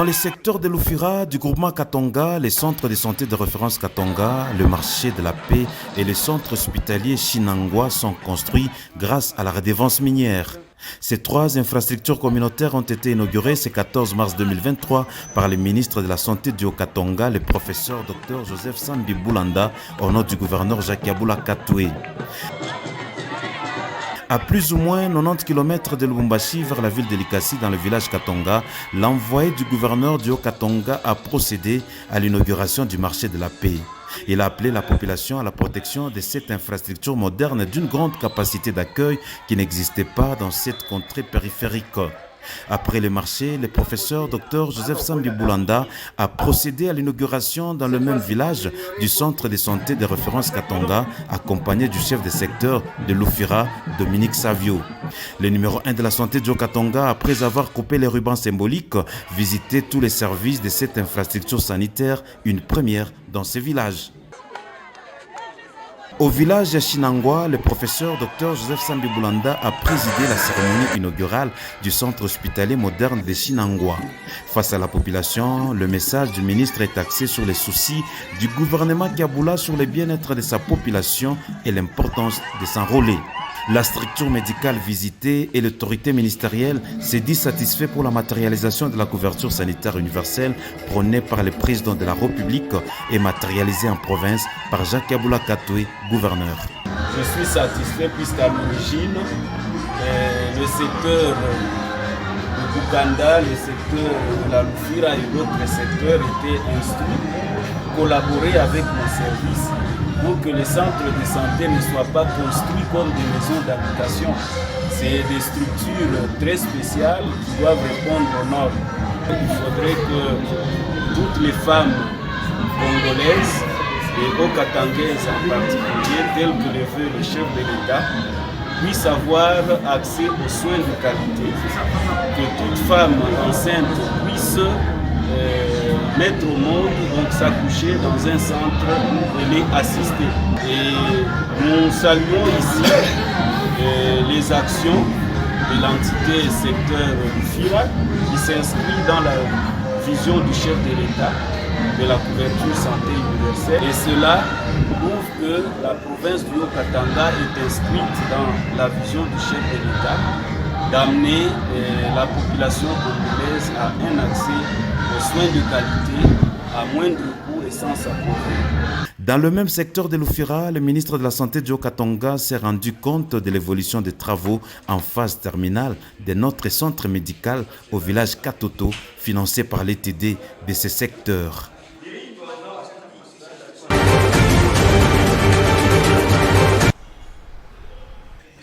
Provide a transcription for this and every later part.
Dans les secteurs de l'Oufira, du groupement Katonga, les centres de santé de référence Katonga, le marché de la paix et les centres hospitaliers Chinangwa sont construits grâce à la redevance minière. Ces trois infrastructures communautaires ont été inaugurées ce 14 mars 2023 par le ministre de la Santé du Haut-Katonga, le professeur Dr Joseph Sambi Boulanda, au nom du gouverneur Jacques Yaboula Katoué. À plus ou moins 90 km de Lubumbashi vers la ville de Likasi dans le village Katonga, l'envoyé du gouverneur du Haut-Katonga a procédé à l'inauguration du marché de la paix. Il a appelé la population à la protection de cette infrastructure moderne d'une grande capacité d'accueil qui n'existait pas dans cette contrée périphérique. Après le marché, le professeur Dr Joseph Sambi Boulanda a procédé à l'inauguration dans le même village du centre de santé de référence Katonga, accompagné du chef de secteur de l'Oufira, Dominique Savio. Le numéro 1 de la santé du Haut-Katonga, après avoir coupé les rubans symboliques, visitait tous les services de cette infrastructure sanitaire, une première dans ce village. Au village Chinangwa, le professeur Dr Joseph Sambi Boulanda a présidé la cérémonie inaugurale du centre hospitalier moderne de Chinangwa. Face à la population, le message du ministre est axé sur les soucis du gouvernement Kaboula sur le bien-être de sa population et l'importance de s'enrôler. La structure médicale visitée et l'autorité ministérielle s'est dit satisfait pour la matérialisation de la couverture sanitaire universelle prônée par le président de la République et matérialisée en province par Jacques Yaboula Katoué, gouverneur. Je suis satisfait puisqu'à l'origine, le secteur de Bukanda, le secteur de la Lufira et d'autres secteurs étaient instruits pour collaborer avec nos services pour que les centres de santé ne soient pas construits comme des maisons d'habitation. C'est des structures très spéciales qui doivent répondre aux normes. Il faudrait que toutes les femmes congolaises et haut-katangaises en particulier, telles que le veut le chef de l'État, puissent avoir accès aux soins de qualité, que toute femme enceinte puisse mettre au monde, donc s'accoucher dans un centre où elle est assistée. Et nous saluons ici les actions de l'entité secteur FIRA qui s'inscrit dans la vision du chef de l'État de la couverture santé universelle. Et cela prouve que la province du Haut-Katanga est inscrite dans la vision du chef de l'État d'amener la population congolaise à un accès aux soins de qualité à moindre coût et sans s'appauvrir. Dans le même secteur de l'Oufira, le ministre de la Santé du Haut-Katonga s'est rendu compte de l'évolution des travaux en phase terminale de notre centre médical au village Katoto, financé par l'ETD de ce secteur.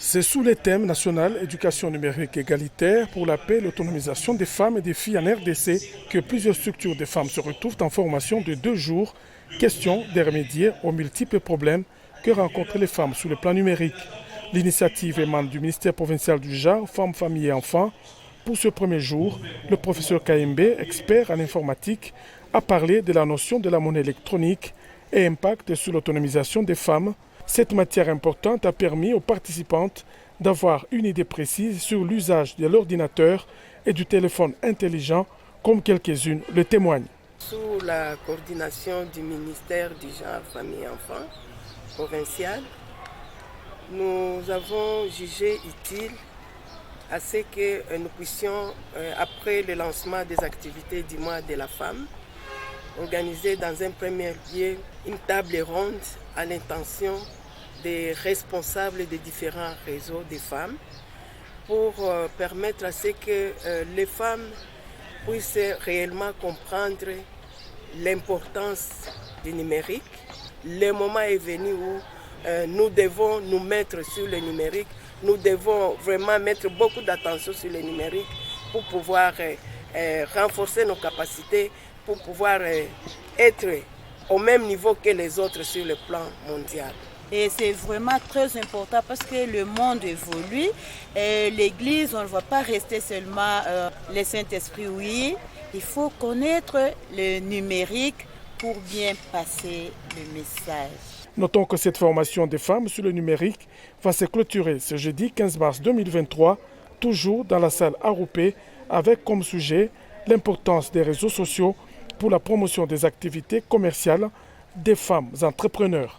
C'est sous le thème national éducation numérique égalitaire pour la paix et l'autonomisation des femmes et des filles en RDC que plusieurs structures de femmes se retrouvent en formation de 2 jours, question de remédier aux multiples problèmes que rencontrent les femmes sur le plan numérique. L'initiative émane du ministère provincial du genre, Femmes, Familles et Enfants. Pour ce premier jour, le professeur KMB, expert en informatique, a parlé de la notion de la monnaie électronique et impact sur l'autonomisation des femmes. Cette matière importante a permis aux participantes d'avoir une idée précise sur l'usage de l'ordinateur et du téléphone intelligent, comme quelques-unes le témoignent. Sous la coordination du ministère du genre, famille et enfants provincial, nous avons jugé utile à ce que nous puissions, après le lancement des activités du mois de la femme, organiser dans un premier lieu une table ronde à l'intention des responsables des différents réseaux des femmes pour permettre à ce que les femmes puissent réellement comprendre l'importance du numérique. Le moment est venu où nous devons nous mettre sur le numérique, nous devons vraiment mettre beaucoup d'attention sur le numérique pour pouvoir renforcer nos capacités, pour pouvoir être au même niveau que les autres sur le plan mondial. Et c'est vraiment très important parce que le monde évolue et l'Église, on ne va pas rester seulement le Saint-Esprit, oui. Il faut connaître le numérique pour bien passer le message. Notons que cette formation des femmes sur le numérique va se clôturer ce jeudi 15 mars 2023, toujours dans la salle Aroupé, avec comme sujet l'importance des réseaux sociaux pour la promotion des activités commerciales des femmes entrepreneurs.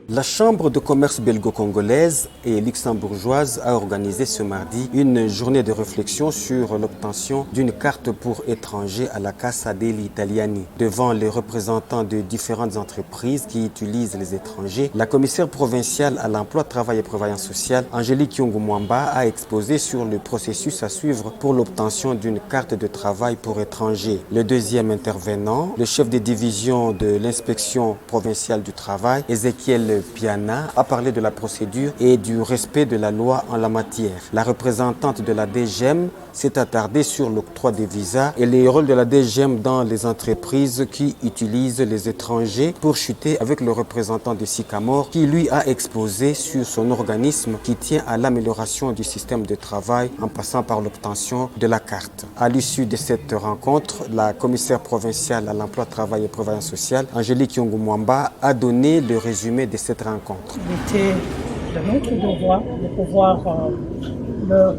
La Chambre de commerce belgo-congolaise et luxembourgeoise a organisé ce mardi une journée de réflexion sur l'obtention d'une carte pour étrangers à la Cassa degli Italiani. Devant les représentants de différentes entreprises qui utilisent les étrangers, la commissaire provinciale à l'emploi, travail et prévoyance sociale, Angélique Yongou-Mwamba, a exposé sur le processus à suivre pour l'obtention d'une carte de travail pour étrangers. Le deuxième intervenant, le chef de division de l'inspection provinciale du travail, Ezekiel Piana, a parlé de la procédure et du respect de la loi en la matière. La représentante de la DGM s'est attardée sur l'octroi des visas et les rôles de la DGM dans les entreprises qui utilisent les étrangers pour chuter avec le représentant de Sycamore qui lui a exposé sur son organisme qui tient à l'amélioration du système de travail en passant par l'obtention de la carte. À l'issue de cette rencontre, la commissaire provinciale à l'emploi, travail et prévoyance sociale, Angélique Yongou-Mwamba, a donné le résumé de cette rencontre. Il était de notre devoir de pouvoir leur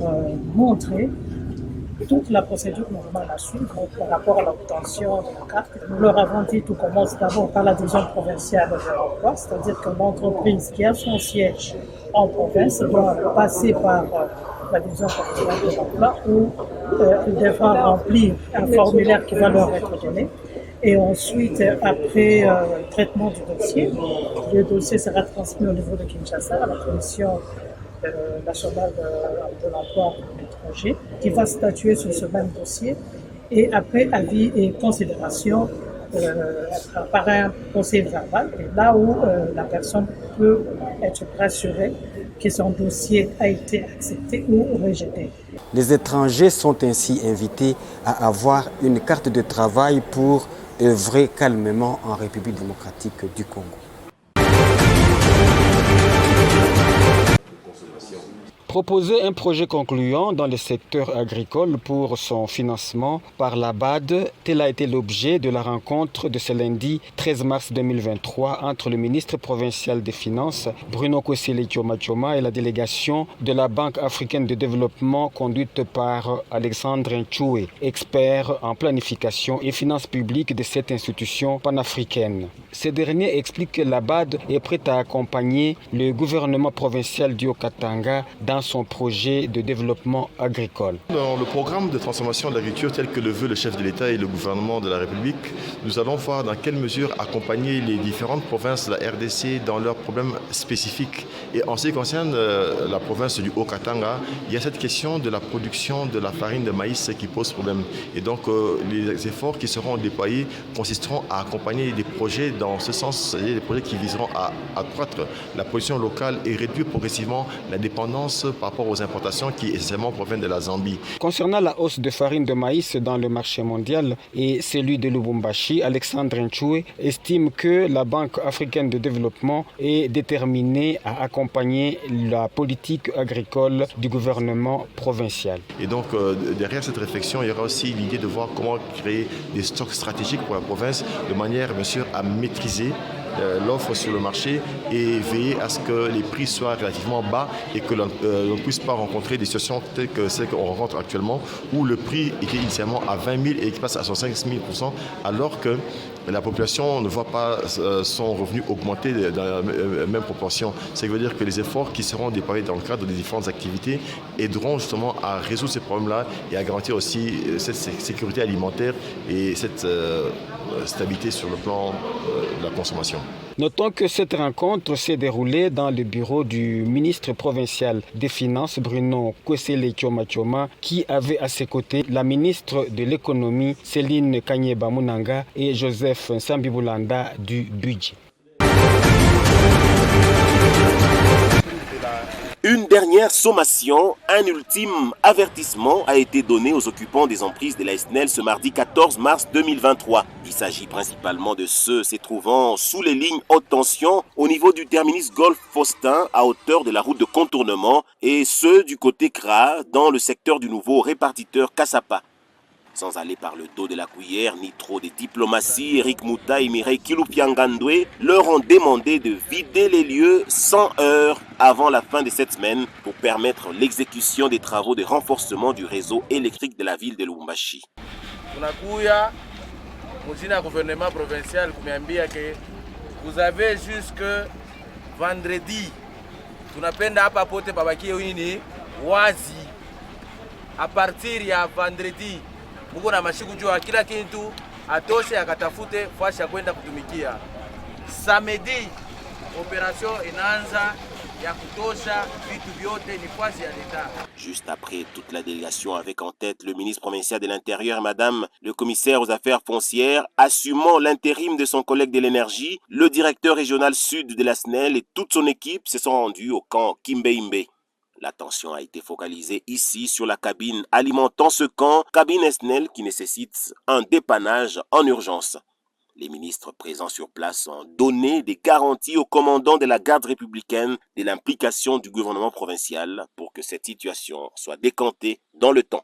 montrer toute la procédure normale à suivre par rapport à l'obtention de la carte. Nous leur avons dit tout commence d'abord par la division provinciale de l'emploi, c'est-à-dire que l'entreprise qui a son siège en province doit passer par la division provinciale de l'emploi où elle devra remplir un formulaire qui va leur être donné. Et ensuite, après le traitement du dossier, le dossier sera transmis au niveau de Kinshasa à la Commission nationale de l'emploi de l'étranger, qui va statuer sur ce même dossier. Et après, avis et considération par un procès verbal, et là où la personne peut être rassurée que son dossier a été accepté ou rejeté. Les étrangers sont ainsi invités à avoir une carte de travail pour œuvrer calmement en République démocratique du Congo. Proposer un projet concluant dans le secteur agricole pour son financement par la BAD, tel a été l'objet de la rencontre de ce lundi 13 mars 2023 entre le ministre provincial des Finances, Bruno Kosile Tchoma et la délégation de la Banque africaine de développement conduite par Alexandre Nchoué, expert en planification et finances publiques de cette institution panafricaine. Ce dernier explique que la BAD est prête à accompagner le gouvernement provincial du Haut-Katanga dans son projet de développement agricole. Dans le programme de transformation de l'agriculture tel que le veut le chef de l'État et le gouvernement de la République, nous allons voir dans quelle mesure accompagner les différentes provinces de la RDC dans leurs problèmes spécifiques. Et en ce qui concerne la province du Haut-Katanga, il y a cette question de la production de la farine de maïs qui pose problème. Et donc les efforts qui seront déployés consisteront à accompagner des projets dans ce sens, c'est-à-dire des projets qui viseront à accroître la production locale et réduire progressivement la dépendance par rapport aux importations qui essentiellement proviennent de la Zambie. Concernant la hausse de farine de maïs dans le marché mondial et celui de Lubumbashi, Alexandre Nchoué estime que la Banque africaine de développement est déterminée à accompagner la politique agricole du gouvernement provincial. Et donc derrière cette réflexion, il y aura aussi l'idée de voir comment créer des stocks stratégiques pour la province de manière bien sûr à maîtriser l'offre sur le marché et veiller à ce que les prix soient relativement bas et que l'on ne puisse pas rencontrer des situations telles que celles qu'on rencontre actuellement où le prix était initialement à 20 000 et qui passe à 65 000% alors que la population ne voit pas son revenu augmenter dans la même proportion. Ce qui veut dire que les efforts qui seront déployés dans le cadre des différentes activités aideront justement à résoudre ces problèmes-là et à garantir aussi cette sécurité alimentaire et cette stabilité sur le plan de la consommation. Notons que cette rencontre s'est déroulée dans le bureau du ministre provincial des Finances, Bruno Kosile Tchoma, qui avait à ses côtés la ministre de l'économie, Céline Kanyeba Munanga, et Joseph Nsambibulanda du budget. Une dernière sommation, un ultime avertissement a été donné aux occupants des emprises de la SNEL ce mardi 14 mars 2023. Il s'agit principalement de ceux se trouvant sous les lignes haute tension au niveau du terminus Golf Faustin à hauteur de la route de contournement et ceux du côté CRA dans le secteur du nouveau répartiteur Kassapa. Sans aller par le dos de la cuillère ni trop de diplomatie, Eric Mouta et Mireille Kiloupiangandwe leur ont demandé de vider les lieux 100 heures avant la fin de cette semaine pour permettre l'exécution des travaux de renforcement du réseau électrique de la ville de Lubumbashi. Tunakuya mjini gouvernement provincial kumeambia que vous avez jusque vendredi. Tunapenda hapa pote babakie wini wazi. A partir ya vendredi muko na mashiku jua kila kitu atoshe akatafute fasi ya kwenda kutumikia. Samedi opération inaanza ya kutosha vitu vyote ni fasi ya l'État. Juste après toute la délégation avec en tête le ministre provincial de l'Intérieur, madame le commissaire aux affaires foncières, assumant l'intérim de son collègue de l'énergie, le directeur régional sud de la SNEL et toute son équipe se sont rendus au camp Kimbeimbe. L'attention a été focalisée ici sur la cabine alimentant ce camp, cabine SNEL qui nécessite un dépannage en urgence. Les ministres présents sur place ont donné des garanties au commandant de la garde républicaine de l'implication du gouvernement provincial pour que cette situation soit décantée dans le temps.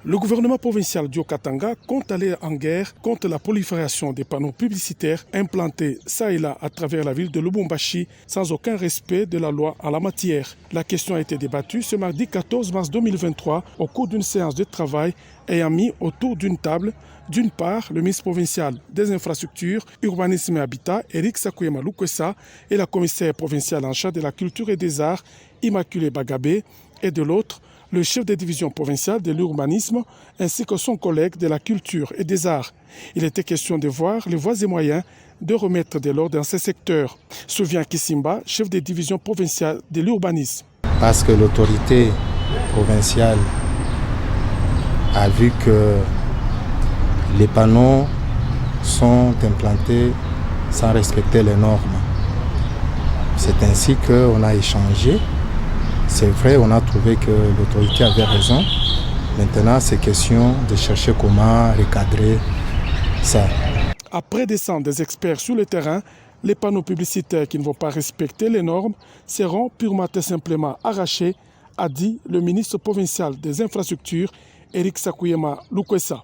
Le gouvernement provincial du Haut-Katanga compte aller en guerre contre la prolifération des panneaux publicitaires implantés ça et là à travers la ville de Lubumbashi sans aucun respect de la loi en la matière. La question a été débattue ce mardi 14 mars 2023 au cours d'une séance de travail ayant mis autour d'une table, d'une part, le ministre provincial des infrastructures, urbanisme et habitat, Eric Sakuyema Lukwesa, et la commissaire provinciale en charge de la culture et des arts, Immaculée Bagabé, et de l'autre, le chef de division provinciale de l'urbanisme ainsi que son collègue de la culture et des arts. Il était question de voir les voies et moyens de remettre de l'ordre dans ces secteurs. Souvient Kisimba, chef de division provinciale de l'urbanisme. Parce que l'autorité provinciale a vu que les panneaux sont implantés sans respecter les normes. C'est ainsi qu'on a échangé. C'est vrai, on a trouvé que l'autorité avait raison. Maintenant, c'est question de chercher comment recadrer ça. Après descendre des experts sur le terrain, les panneaux publicitaires qui ne vont pas respecter les normes seront purement et simplement arrachés, a dit le ministre provincial des infrastructures, Eric Sakuyema Lukwesa.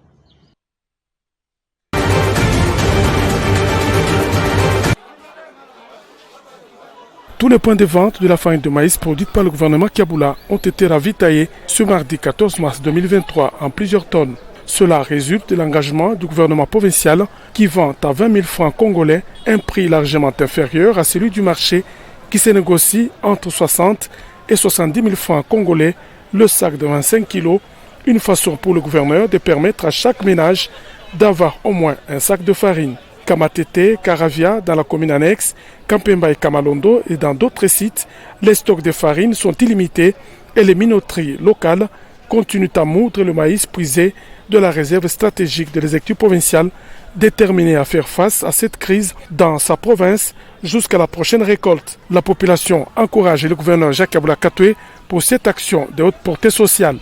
Tous les points de vente de la farine de maïs produite par le gouvernement Kiaboula ont été ravitaillés ce mardi 14 mars 2023 en plusieurs tonnes. Cela résulte de l'engagement du gouvernement provincial qui vend à 20 000 francs congolais un prix largement inférieur à celui du marché qui se négocie entre 60 et 70 000 francs congolais le sac de 25 kg, une façon pour le gouverneur de permettre à chaque ménage d'avoir au moins un sac de farine. Kamatete, Karavia, dans la commune annexe, Kampemba et Kamalondo et dans d'autres sites, les stocks de farine sont illimités et les minoteries locales continuent à moudre le maïs prisé de la réserve stratégique de l'exécutif provincial, déterminé à faire face à cette crise dans sa province jusqu'à la prochaine récolte. La population encourage le gouverneur Jacques Aboula Katoué pour cette action de haute portée sociale.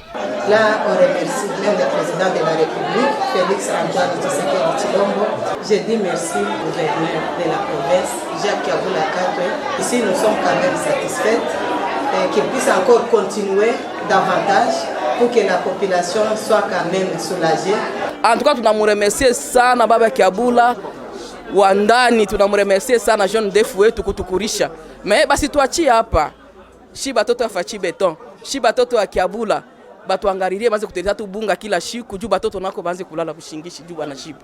Là, on remercie même le président de la République, Félix Antoine Tshisekedi Tshilombo. Je dis merci au gouverneur de la province, Jacques Aboula Katoué. Ici, nous sommes quand même satisfaits qu'il puisse encore continuer davantage pour que la population soit quand même soulagée. En tout cas, tunamremercier sana baba Kiabula wandani, tunamremercier sana jeune defu wetu kutukurisha. Mais basi tuachie hapa. Shi batoto afachi beton, shi batoto wa Kiabula. Batuangalilie banze kuteleza tu bunga kila siku juu batoto nako banze kulala kushingishi juu bana shiba.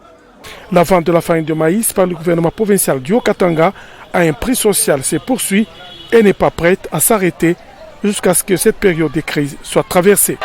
La vente de la farine de maïs par le gouvernement provincial du Haut-Katanga à un prix social se poursuit et n'est pas prête à s'arrêter jusqu'à ce que cette période de crise soit traversée.